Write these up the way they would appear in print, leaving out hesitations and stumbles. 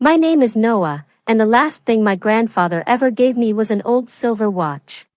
My name is Noah, and the last thing my grandfather ever gave me was an old silver watch.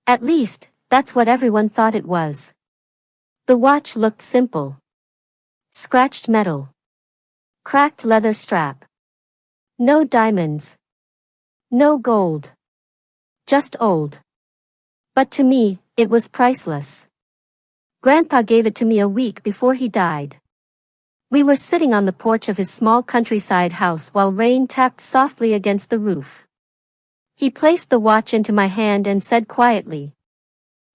At least, that's what everyone thought it was. The watch looked simple. Scratched metal. Cracked leather strap. No diamonds. No gold. Just old. But to me, it was priceless. Grandpa gave it to me a week before he died. We were sitting on the porch of his small countryside house while rain tapped softly against the roof. He placed the watch into my hand and said quietly,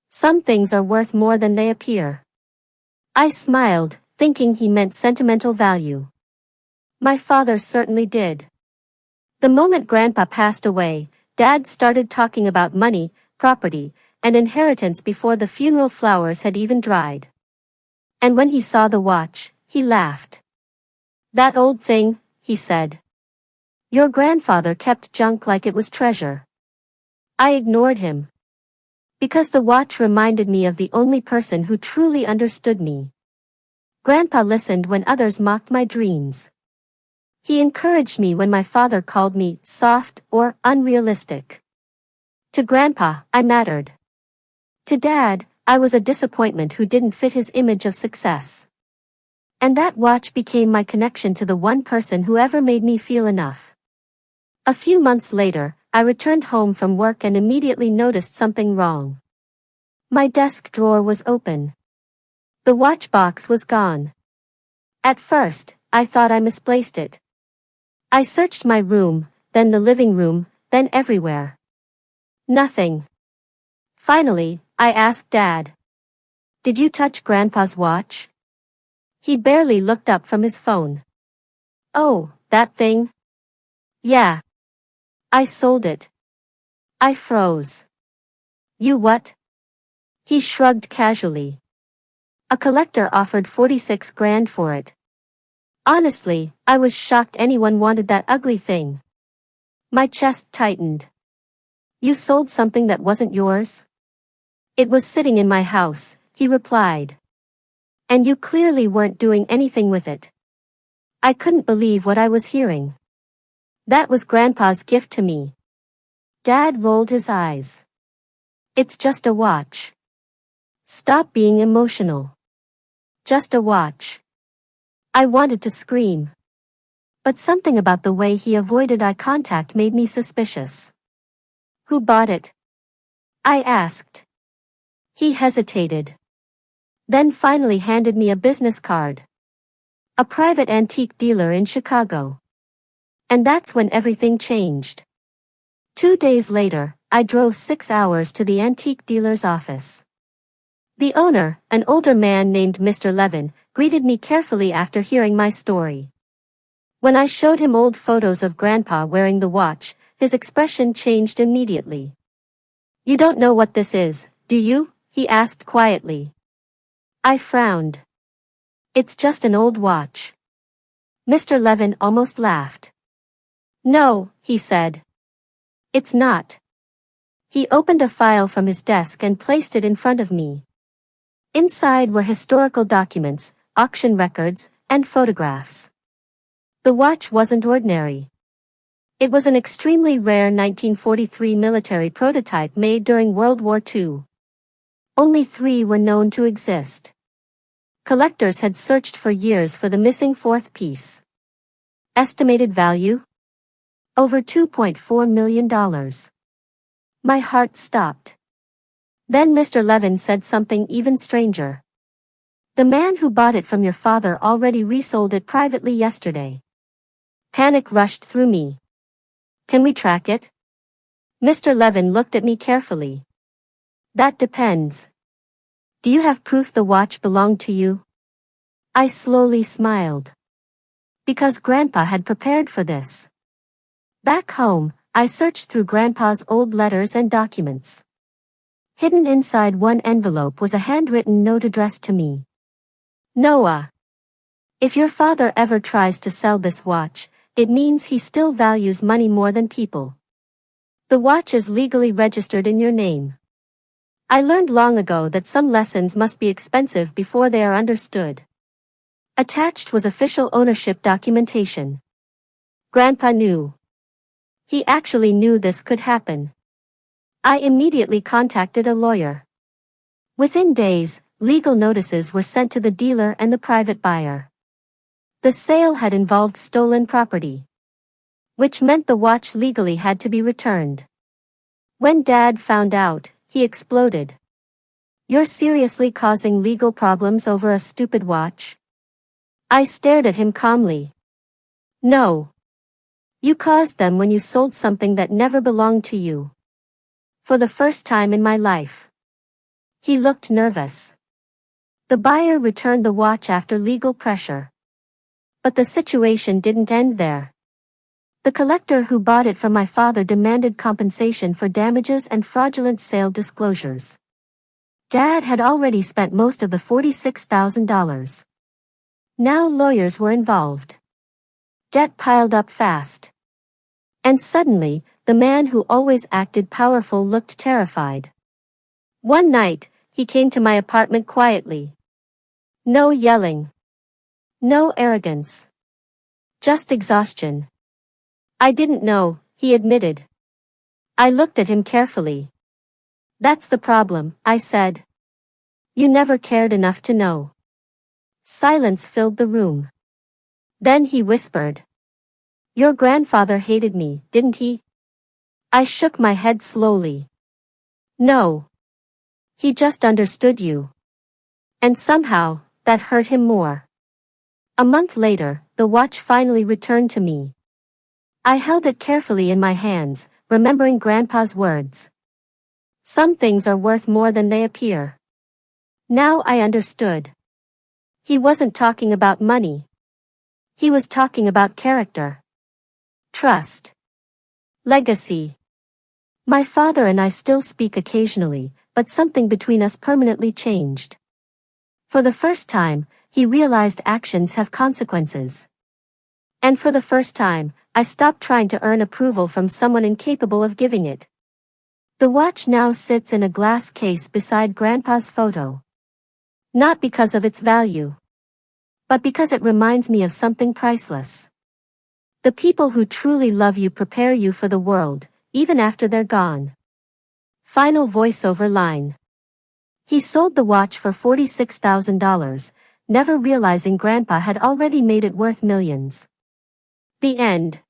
"Some things are worth more than they appear." I smiled, thinking he meant sentimental value. My father certainly did. The moment Grandpa passed away, Dad started talking about money, property, and inheritance before the funeral flowers had even dried. And when he saw the watch, he laughed. "That old thing," he said. "Your grandfather kept junk like it was treasure." I ignored him. Because the watch reminded me of the only person who truly understood me. Grandpa listened when others mocked my dreams. He encouraged me when my father called me soft or unrealistic. To Grandpa, I mattered. To Dad, I was a disappointment who didn't fit his image of success. And that watch became my connection to the one person who ever made me feel enough. A few months later, I returned home from work and immediately noticed something wrong. My desk drawer was open. The watch box was gone. At first, I thought I misplaced it. I searched my room, then the living room, then everywhere. Nothing. Finally, I asked Dad, "Did you touch Grandpa's watch?" He barely looked up from his phone. "Oh, that thing? Yeah. I sold it." I froze. "You what?" He shrugged casually. "A collector offered 46 grand for it." Honestly, I was shocked anyone wanted that ugly thing. My chest tightened. "You sold something that wasn't yours?" "It was sitting in my house," he replied. "And you clearly weren't doing anything with it." I couldn't believe what I was hearing. That was Grandpa's gift to me. Dad rolled his eyes. "It's just a watch. Stop being emotional. Just a watch." I wanted to scream. But something about the way he avoided eye contact made me suspicious. "Who bought it?" I asked. He hesitated. Then finally handed me a business card. A private antique dealer in Chicago. And that's when everything changed. 2 days later, I drove 6 hours to the antique dealer's office. The owner, an older man named Mr. Levin, greeted me carefully after hearing my story. When I showed him old photos of Grandpa wearing the watch, his expression changed immediately. "You don't know what this is, do you?" he asked quietly. I frowned. "It's just an old watch." Mr. Levin almost laughed. "No," he said. "It's not." He opened a file from his desk and placed it in front of me. Inside were historical documents, auction records, and photographs. The watch wasn't ordinary. It was an extremely rare 1943 military prototype made during World War II. Only 3 were known to exist. Collectors had searched for years for the missing 4th piece. Estimated value? Over $2.4 million. My heart stopped. Then Mr. Levin said something even stranger. "The man who bought it from your father already resold it privately yesterday." Panic rushed through me. "Can we track it?" Mr. Levin looked at me carefully. "That depends. Do you have proof the watch belonged to you?" I slowly smiled. Because Grandpa had prepared for this. Back home, I searched through Grandpa's old letters and documents. Hidden inside one envelope was a handwritten note addressed to me. "Noah. If your father ever tries to sell this watch, it means he still values money more than people. The watch is legally registered in your name. I learned long ago that some lessons must be expensive before they are understood." Attached was official ownership documentation. Grandpa knew. He actually knew this could happen. I immediately contacted a lawyer. Within days, legal notices were sent to the dealer and the private buyer. The sale had involved stolen property, which meant the watch legally had to be returned. When Dad found out, he exploded. "You're seriously causing legal problems over a stupid watch?" I stared at him calmly. "No. You caused them when you sold something that never belonged to you." For the first time in my life. He looked nervous. The buyer returned the watch after legal pressure. But the situation didn't end there. The collector who bought it from my father demanded compensation for damages and fraudulent sale disclosures. Dad had already spent most of the $46,000. Now lawyers were involved. Debt piled up fast. And suddenly, the man who always acted powerful looked terrified. One night, he came to my apartment quietly. No yelling. No arrogance. Just exhaustion. "I didn't know," he admitted. I looked at him carefully. "That's the problem," I said. "You never cared enough to know." Silence filled the room. Then he whispered. "Your grandfather hated me, didn't he?" I shook my head slowly. "No. He just understood you. And somehow, that hurt him more." A month later, the watch finally returned to me. I held it carefully in my hands, remembering Grandpa's words. "Some things are worth more than they appear." Now I understood. He wasn't talking about money. He was talking about character. Trust. Legacy. My father and I still speak occasionally, but something between us permanently changed. For the first time, he realized actions have consequences. And for the first time, I stopped trying to earn approval from someone incapable of giving it. The watch now sits in a glass case beside Grandpa's photo. Not because of its value, but because it reminds me of something priceless. The people who truly love you prepare you for the world, even after they're gone. Final voiceover line. He sold the watch for $46,000, never realizing Grandpa had already made it worth millions. The end.